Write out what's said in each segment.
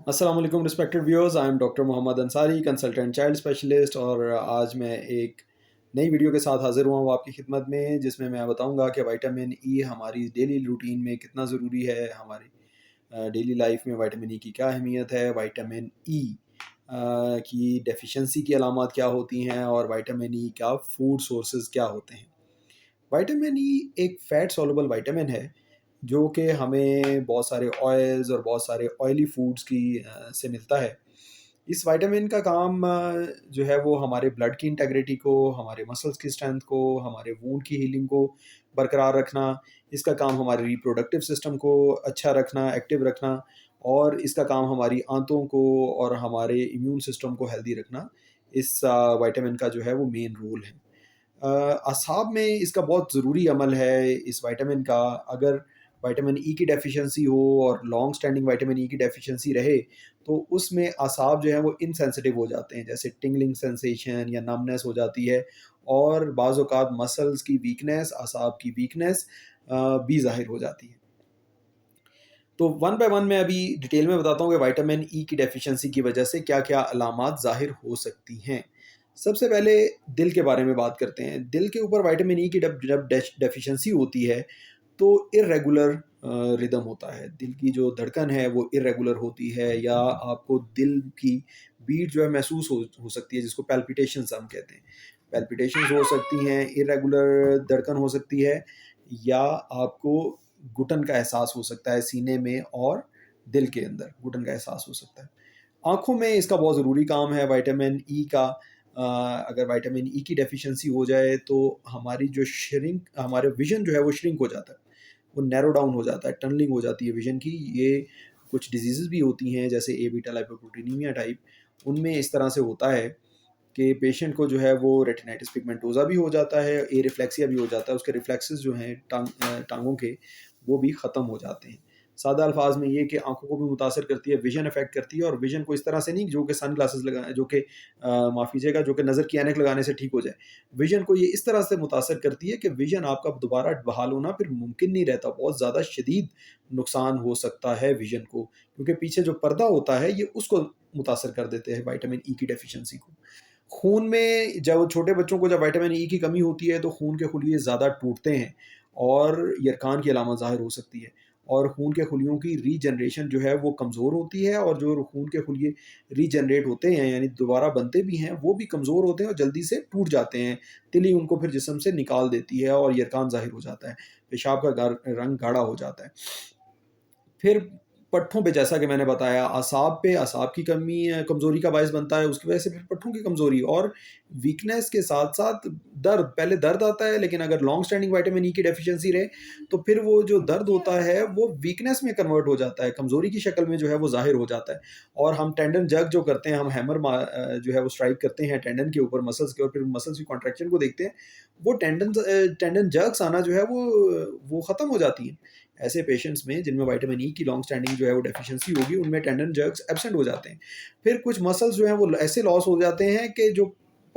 अस्सलाम वालेकुम respected viewers, I am doctor Mohammad Ansari, consultant child specialist. और आज मैं एक नई वीडियो के साथ हाज़िर हुआ हूँ आपकी खिदमत में, जिसमें मैं बताऊँगा कि विटामिन ई हमारी डेली रूटीन में कितना ज़रूरी है। हमारी डेली लाइफ में विटामिन ई की क्या अहमियत है, विटामिन ई की डेफिशिएंसी की अलामत क्या होती हैं और विटामिन ई का फूड सोर्सेज क्या होते हैं। विटामिन ई एक फ़ैट सॉल्युबल विटामिन है, जो कि हमें बहुत सारे ऑयल्स और बहुत सारे ऑयली फूड्स की से मिलता है। इस विटामिन का काम जो है वो हमारे ब्लड की इंटेग्रिटी को, हमारे मसल्स की स्ट्रेंथ को, हमारे वुंड की हीलिंग को बरकरार रखना। इसका काम हमारे रिप्रोडक्टिव सिस्टम को अच्छा रखना, एक्टिव रखना। और इसका काम हमारी आंतों को और हमारे इम्यून सिस्टम को हेल्दी रखना। इस विटामिन का जो है वो मेन रोल है। असाब में इसका बहुत ज़रूरी अमल है इस विटामिन का। अगर विटामिन ई की डेफिशिएंसी हो और लॉन्ग स्टैंडिंग विटामिन ई की डेफिशिएंसी रहे, तो उसमें असाब जो है वो इनसेंसिटिव हो जाते हैं, जैसे टिंगलिंग सेंसेशन या नमनेस हो जाती है। और बाज़ औक़ात मसल्स की वीकनेस, असाब की वीकनेस भी ज़ाहिर हो जाती है। तो वन बाय वन मैं अभी डिटेल में बताता हूँ कि विटामिन ई की डेफिशिएंसी की वजह से क्या-क्या अलामात ज़ाहिर हो सकती हैं। सबसे पहले दिल के बारे में बात करते हैं। दिल के ऊपर विटामिन ई की जब जब डेफिशिएंसी होती है, तो इर्रेगुलर रिदम होता है। दिल की जो धड़कन है वो इर्रेगुलर होती है, या आपको दिल की बीट जो है महसूस हो सकती है, जिसको पैल्पिटेशंस हम कहते हैं। पैल्पिटेशंस हो सकती हैं, इर्रेगुलर धड़कन हो सकती है, या आपको घुटन का एहसास हो सकता है सीने में, और दिल के अंदर घुटन का एहसास हो सकता है। आँखों में इसका बहुत ज़रूरी काम है विटामिन ई का। अगर विटामिन ई की डेफिशिएंसी हो जाए, तो हमारे विज़न जो है वो श्रिंक हो जाता है। वो नैरो डाउन हो जाता है, टनलिंग हो जाती है विज़न की। ये कुछ डिज़ीज़ेज़ भी होती हैं, जैसे ए बीटा लाइपोप्रोटीनीमिया टाइप। उनमें इस तरह से होता है कि पेशेंट को जो है वो रेटिनाइटिस पिगमेंटोसा भी हो जाता है, ए रिफ्लेक्सिया भी हो जाता है। उसके रिफ्लेक्सेस जो हैं टाँगों के, वो भी ख़त्म हो जाते हैं। सादा अल्फाज में ये कि आँखों को भी मुतासिर करती है, विज़न अफ़ेक्ट करती है। और विज़न को इस तरह से नहीं जो कि सन ग्लासेस जो कि माफ़ कीजिएगा, जो कि नज़र की ऐनक लगाने से ठीक हो जाए। विज़न को ये इस तरह से मुतासिर करती है कि विज़न आपका दोबारा बहाल होना फिर मुमकिन नहीं रहता। बहुत ज़्यादा शदीद नुकसान हो सकता है विज़न को, क्योंकि पीछे जो पर्दा होता है, ये उसको मुतासिर कर देते हैं विटामिन ई की डेफिशिएंसी को। खून में जब छोटे बच्चों को जब विटामिन ई की कमी होती है, तो खून के खुलिये ज़्यादा टूटते हैं और यरकान की अलामत ज़ाहिर हो सकती है। और खून के खुलियों की रीजनरेशन जो है वो कमज़ोर होती है, और जो खून के खुलिये रीजनरेट होते हैं, यानी दोबारा बनते भी हैं, वो भी कमज़ोर होते हैं और जल्दी से टूट जाते हैं। तिली उनको फिर जिस्म से निकाल देती है और यरकान ज़ाहिर हो जाता है। पेशाब का रंग गाढ़ा हो जाता है। फिर पट्ठों पे, जैसा कि मैंने बताया, असाब की कमी कमज़ोरी का बायस बनता है, उसकी वजह से फिर पट्ठों की कमज़ोरी और वीकनेस के साथ-साथ दर्द। पहले दर्द आता है, लेकिन अगर लॉन्ग स्टैंडिंग विटामिन ई की डेफिशिएंसी रहे, तो फिर वो जो दर्द होता है वो वीकनेस में कन्वर्ट हो जाता है, कमज़ोरी की शक्ल में जो है वो ज़ाहिर हो जाता है। और हम टेंडन जर्क जो करते हैं, हम जो है वो स्ट्राइक करते हैं टेंडन के ऊपर, मसल्स के, और फिर मसल्स की कॉन्ट्रैक्शन को देखते हैं, वो टेंडन जर्क्स आना जो है वो ख़त्म हो जाती हैं। ऐसे पेशेंट्स में जिनमें विटामिन ई की लॉन्ग स्टैंडिंग जो है वो डेफिशिएंसी होगी, उनमें टेंडन जर्क्स एब्सेंट हो जाते हैं। फिर कुछ मसल्स जो हैं वो ऐसे लॉस हो जाते हैं कि जो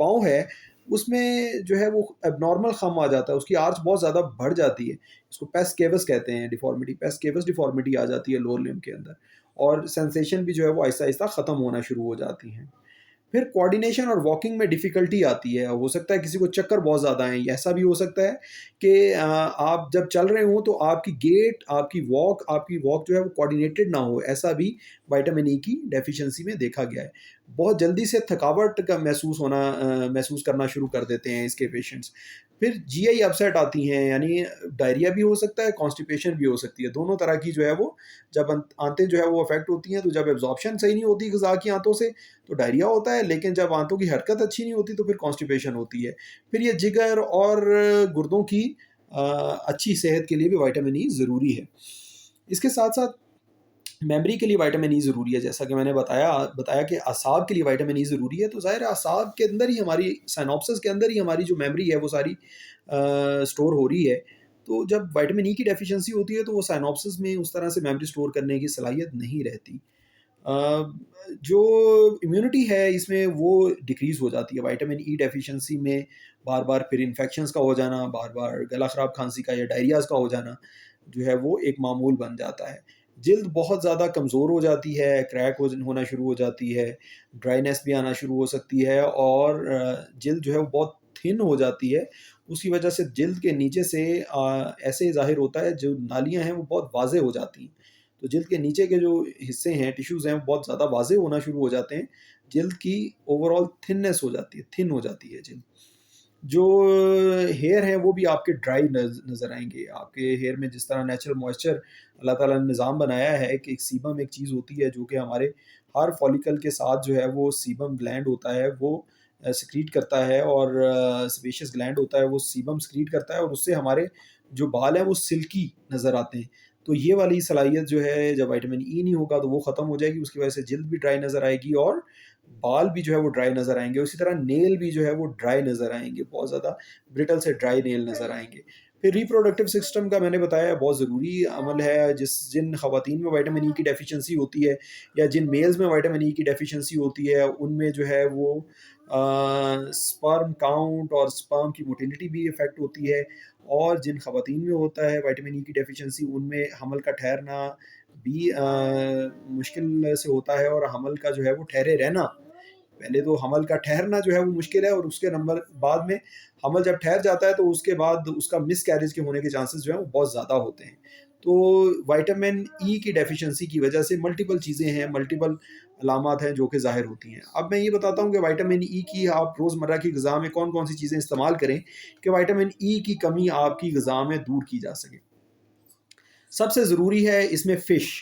पाँव है, उसमें जो है वो एब्नॉर्मल खम आ जाता है, उसकी आर्च बहुत ज़्यादा बढ़ जाती है। इसको पेस केवस कहते हैं, डिफ़ॉर्मिटी, पेस केवस डिफ़ॉर्मिटी आ जाती है लोअर लिम्ब के अंदर, और सेंसेशन भी जो है वो आहिस्ता-आहिस्ता ख़त्म होना शुरू हो जाती हैं। फिर कोऑर्डिनेशन और वॉकिंग में डिफ़िकल्टी आती है। हो सकता है किसी को चक्कर बहुत ज़्यादा आएँ, ऐसा भी हो सकता है कि आप जब चल रहे हों, तो आपकी वॉक जो है वो कोऑर्डिनेटेड ना हो, ऐसा भी विटामिन ई की डेफिशिएंसी में देखा गया है। बहुत जल्दी से थकावट का महसूस करना शुरू कर देते हैं इसके पेशेंट्स। फिर जीआई अपसेट आती हैं, यानी डायरिया भी हो सकता है, कॉन्स्टिपेशन भी हो सकती है। दोनों तरह की जो है वो, जब आंतें जो है वो अफ़ेक्ट होती हैं, तो जब एब्ज़ॉर्प्शन सही नहीं होती ग़िज़ा की आंतों से, तो डायरिया होता है, लेकिन जब आंतों की हरकत अच्छी नहीं होती, तो फिर कॉन्स्टिपेशन होती है। फिर ये जिगर और गुर्दों की अ, अच्छी सेहत के लिए भी विटामिन ई ज़रूरी है। इसके साथ-साथ मेमोरी के लिए विटामिन ई ज़रूरी है। जैसा कि मैंने बताया कि असाब के लिए विटामिन ई ज़रूरी है, तो ज़ाहिर है असाब के अंदर ही, हमारी सिनैप्सेस के अंदर ही हमारी जो मेमोरी है वो सारी स्टोर हो रही है। तो जब विटामिन ई की डेफिशिएंसी होती है, तो वो सिनैप्सेस में उस तरह से मेमोरी स्टोर करने की सलाहियत नहीं रहती। अ, जो इम्यूनिटी है इसमें वो डिक्रीज़ हो जाती है। विटामिन ई डेफिशिएंसी में बार-बार फिर इन्फेक्शंस का हो जाना, बार-बार गला ख़राब, खाँसी का या डायरियाज़ का हो जाना, जो है वो एक मामूल बन जाता है। जिल्द बहुत ज़्यादा कमज़ोर हो जाती है, क्रैक होना शुरू हो जाती है, ड्राइनेस भी आना शुरू हो सकती है और जिल्द जो है वो बहुत थिन हो जाती है। उसकी वजह से जिल्द के नीचे से ऐसे ज़ाहिर होता है जो नालियाँ हैं वो बहुत वाज़ेह हो जाती हैं। तो जिल्द के नीचे के जो हिस्से हैं, टिश्यूज़ हैं, वो बहुत ज़्यादा वाज़ेह होना शुरू हो जाते हैं। जिल्द की ओवरऑल थिननेस हो जाती है, थिन हो जाती है जिल्द। जो हेयर हैं वो भी आपके ड्राई नज़र आएँगे। आपके हेयर में जिस तरह नेचुरल मॉइस्चर अल्लाह ताला ने निज़ाम बनाया है कि एक सीबम एक चीज़ होती है जो कि हमारे हर फॉलिकल के साथ जो है वो सीबम ग्लैंड होता है वो सिक्रीट करता है और सेबेशियस ग्लैंड होता है वो सीबम सिक्रीट करता है और उससे हमारे जो बाल हैं वो सिल्की नज़र आते हैं। तो ये वाली सलाहियत जो है जब विटामिन ई नहीं होगा तो वो ख़त्म हो जाएगी, उसकी वजह से जिल्द भी ड्राई नज़र आएगी और बाल भी जो है वो ड्राई नज़र आएँगे। उसी तरह नेल भी जो है वो ड्राई नज़र आएँगे, बहुत ज़्यादा ब्रिटल से ड्राई नेल नज़र आएँगे। फिर रिप्रोडक्टिव सिस्टम का मैंने बताया बहुत ज़रूरी अमल है, जिन ख़वातीन में विटामिन ई की डेफ़िशिएंसी होती है या जिन मेल्स में विटामिन ई की डेफ़िशिएंसी होती है, उनमें जो है वो स्पर्म काउंट और स्पर्म की मोटिलिटी भी इफ़ेक्ट होती है और जिन ख़वातीन में होता है विटामिन ई की डेफ़िशिएंसी, उनमें हमल का ठहरना भी मुश्किल से होता है और हमल का जो है वो ठहरे रहना, पहले तो हमल का ठहरना जो है वो मुश्किल है और उसके नंबर बाद में हमल जब ठहर जाता है तो उसके बाद उसका मिसकैरेज के होने के चांसेस जो हैं वो बहुत ज़्यादा होते हैं। तो विटामिन ई की डेफ़िशिएंसी की वजह से मल्टीपल चीज़ें हैं, मल्टीपल अलामात हैं जो कि ज़ाहिर होती हैं। अब मैं ये बताता हूँ कि विटामिन ई की आप रोज़मर्रा की ग़िज़ा में कौन-कौन सी चीज़ें इस्तेमाल करें कि विटामिन ई की कमी आपकी ग़िज़ा में दूर की जा सके। सबसे ज़रूरी है इसमें फ़िश।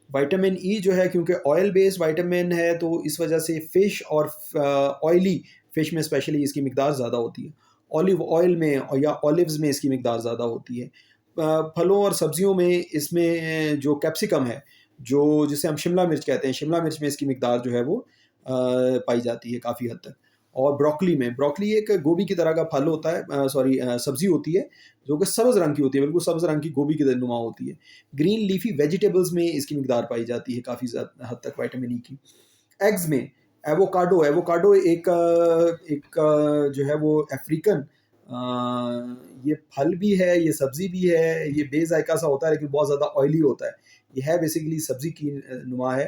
विटामिन ई जो है क्योंकि ऑयल बेस्ड विटामिन है तो इस वजह से फ़िश और ऑयली फ़िश में स्पेशली इसकी मिकदार ज़्यादा होती है। ऑलिव ऑयल में या ऑलिव्स में इसकी मिकदार ज़्यादा होती है। फलों और सब्जियों में इसमें जो कैप्सिकम है, जो जिसे हम शिमला मिर्च कहते हैं, शिमला मिर्च में इसकी मिकदार जो है वो पाई जाती है काफ़ी हद तक। और ब्रोकली में, ब्रोकली एक गोभी की तरह का फल होता है, सब्ज़ी होती है जो कि सब्ज़ रंग की होती है, बिल्कुल सब्ज़ रंग की गोभी की नुमा होती है। ग्रीन लीफ़ी वेजिटेबल्स में इसकी मिकदार पाई जाती है काफ़ी हद तक विटामिन ई की। एग्स में एवोकाडो, एवोकाडो एक जो है वो अफ्रीकन ये फल भी है, ये सब्ज़ी भी है, ये बेज़ायका सा होता है लेकिन बहुत ज़्यादा ऑयली होता है। ये है बेसिकली सब्ज़ी की नुमा है।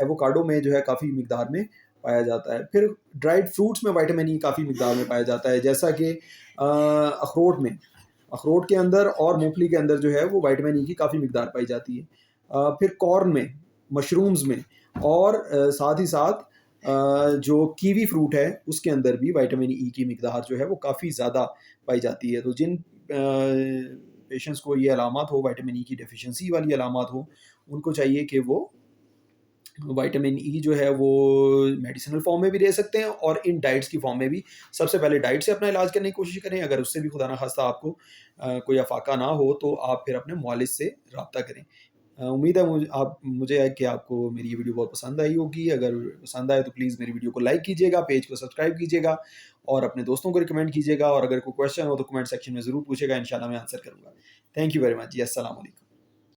एवोकाडो में जो है काफ़ी मिकदार में पाया जाता है। फिर ड्राइड फ्रूट्स में विटामिन ई काफ़ी मिकदार में पाया जाता है, जैसा कि अखरोट में, अखरोट के अंदर और मूँगफली के अंदर जो है वो विटामिन ई की काफ़ी मिकदार पाई जाती है। फिर कॉर्न में, मशरूम्स में और साथ ही साथ जो कीवी फ्रूट है उसके अंदर भी विटामिन ई की मिकदार जो है वो काफ़ी ज़्यादा पाई जाती है। तो जिन पेशेंट्स को ये अलामत हो, विटामिन ई की डेफ़िशिएंसी वाली अलामत हो, उनको चाहिए कि वो विटामिन ई जो है वो मेडिसिनल फॉर्म में भी ले सकते हैं और इन डाइट्स की फॉर्म में भी। सबसे पहले डाइट से अपना इलाज करने की कोशिश करें, अगर उससे भी खुदा ना खास्ता आपको कोई अफ़ाका ना हो तो आप फिर अपने मुआलिज से रब्ता करें। उम्मीद है मुझे है कि आपको मेरी ये वीडियो बहुत पसंद आई होगी। अगर पसंद आए तो प्लीज़ मेरी वीडियो को लाइक कीजिएगा, पेज को सब्सक्राइब कीजिएगा और अपने दोस्तों को रिकमेंड कीजिएगा और अगर कोई क्वेश्चन हो तो कमेंट सेक्शन में ज़रूर पूछिएगा, इंशाल्लाह मैं आंसर करूँगा। थैंक यू वेरी मच जी, अस्सलाम वालेकुम।